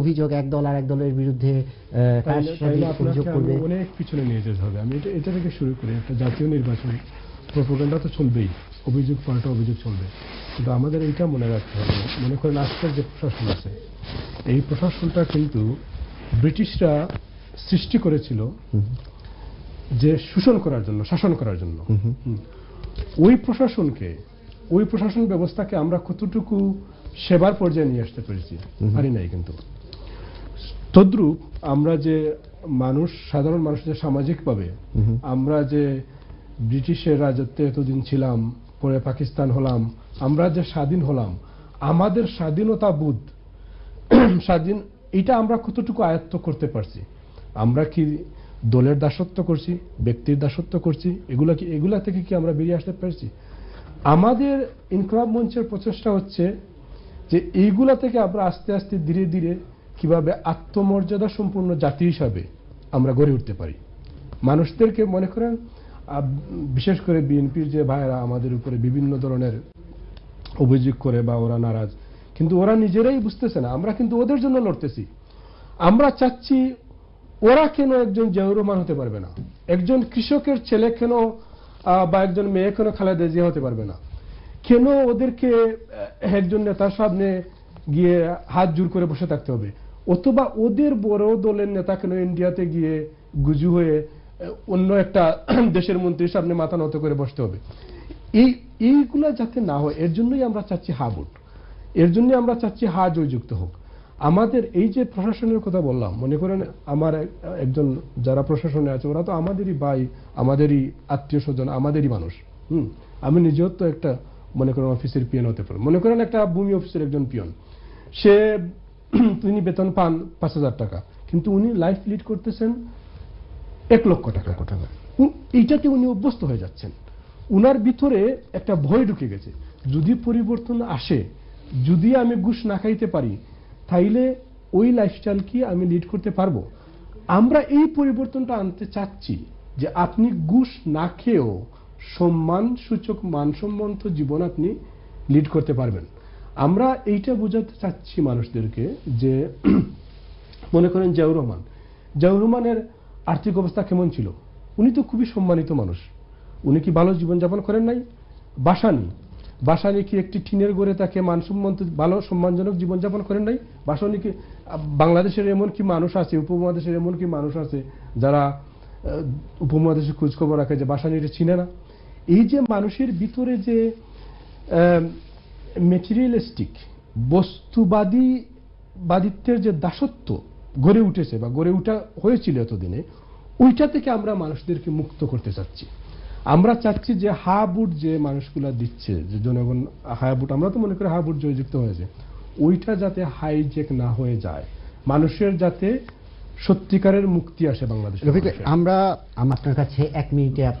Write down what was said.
অভিযোগ এক দল আর এক দলের বিরুদ্ধে অভিযোগ করবে, অনেক পিছনে নিয়ে যেতে হবে। আমি এটা থেকে শুরু করি, একটা জাতীয় নির্বাচন প্রোপাগান্ডা তো চলবেই, অভিযোগ পাল্টা অভিযোগ চলবে, কিন্তু আমাদের এইটা মনে রাখতে হবে, মনে করেন আজকের যে প্রশাসন আছে, এই প্রশাসনটা কিন্তু ব্রিটিশরা সৃষ্টি করেছিল যে শোষণ করার জন্য, শাসন করার জন্য। ওই প্রশাসন ব্যবস্থাকে আমরা কতটুকু সেবার পর্যায়ে নিয়ে আসতে পেরেছি, পারি নাই। কিন্তু তদ্রূপ আমরা যে মানুষ, সাধারণ মানুষ যে সামাজিকভাবে আমরা যে ব্রিটিশের রাজত্বে এতদিন ছিলাম, পরে পাকিস্তান হলাম, আমরা যে স্বাধীন হলাম, আমাদের স্বাধীনতা বোধ, স্বাধীন, এটা আমরা কতটুকু আয়ত্ত করতে পারছি? আমরা কি দলের দাসত্ব করছি, ব্যক্তির দাসত্ব করছি? এগুলা থেকে কি আমরা বেরিয়ে আসতে পারছি? আমাদের ইনকলাব মঞ্চের প্রচেষ্টা হচ্ছে যে এইগুলা থেকে আমরা আস্তে আস্তে ধীরে ধীরে কিভাবে আত্মমর্যাদা সম্পূর্ণ জাতি হিসাবে আমরা গড়ে উঠতে পারি। মানুষদেরকে মনে করেন, বিশেষ করে বিএনপির যে ভাইয়েরা আমাদের উপরে বিভিন্ন ধরনের অভিযোগ করে বা ওরা নারাজ, কিন্তু ওরা নিজেরাই বুঝতেছে না আমরা কিন্তু ওদের জন্য লড়তেছি। আমরা চাচ্ছি ওরা কেন একজন জিয়াউর রহমান হতে পারবে না, একজন কৃষকের ছেলে কেন বা একজন মেয়ে কেন খালেদা জিয়া হতে পারবে না, কেন ওদেরকে একজন নেতার সামনে গিয়ে হাত জোর করে বসে থাকতে হবে, অথবা ওদের বড় দলের নেতা কেন ইন্ডিয়াতে গিয়ে গুজু হয়ে অন্য একটা দেশের মন্ত্রীর সামনে মাথা নত করে বসতে হবে। এইগুলা যাতে না হয়, এর জন্যই আমরা চাচ্ছি হা ভোট, এর জন্যই আমরা চাচ্ছি হা জয়যুক্ত হোক। আমাদের এই যে প্রশাসনের কথা বললাম, মনে করেন আমার একজন যারা প্রশাসনে আছে ওরা তো আমাদেরই ভাই, আমাদেরই আত্মীয় স্বজন, আমাদেরই মানুষ। আমি নিজেও তো একটা মনে করেন অফিসের পিয়ন হতে পারি, মনে করেন একটা ভূমি অফিসের একজন পিয়ন, সে তিনি বেতন পান ৫,০০০ টাকা, কিন্তু উনি লাইফ লিড করতেছেন ১,০০,০০০ টাকা। এইটাতে উনি অভ্যস্ত হয়ে যাচ্ছেন, উনার ভিতরে একটা ভয় ঢুকে গেছে, যদি পরিবর্তন আসে, যদি আমি ঘুষ না খাইতে পারি, তাইলে ওই লাইফস্টাইল কি আমি লিড করতে পারবো? আমরা এই পরিবর্তনটা আনতে চাচ্ছি যে আপনি ঘুষ না খেয়েও সম্মানসূচক মানসম্মত জীবন আপনি লিড করতে পারবেন। আমরা এইটা বোঝাতে চাচ্ছি মানুষদেরকে যে মনে করেন জিয়াউর রহমানের আর্থিক অবস্থা কেমন ছিল? উনি তো খুবই সম্মানিত মানুষ, উনি কি ভালো জীবনযাপন করেন নাই? বাসানি কি একটি টিনের ঘরে তাকে মানসম্মত ভালো সম্মানজনক জীবনযাপন করেন নাই? বাসানি কি বাংলাদেশের এমন কি মানুষ আছে, উপমহাদেশের এমন কি মানুষ আছে যারা উপমহাদেশের খোঁজখবর রাখে যে বাসানিটা চিনে না? এই যে মানুষের ভিতরে যে মেটেরিয়ালিস্টিক বস্তুবাদিত্বের যে দাসত্ব গড়ে উঠেছে বা গড়ে উঠা হয়েছিল এতদিনে, ওইটা থেকে আমরা মানুষদেরকে মুক্ত করতে চাচ্ছি। আমরা চাচ্ছি যে হা বুট যে মানুষগুলা দিচ্ছে, যে জনগণ হা বুট, আমরা তো মনে করি হা বুট জয়যুক্ত হয়েছে, ওইটা যাতে হাইজেক না হয়ে যায়, মানুষের যাতে সত্যিকারের মুক্তি আসে বাংলাদেশে। আমরা আপনার কাছে 1 মিনিটে আপনার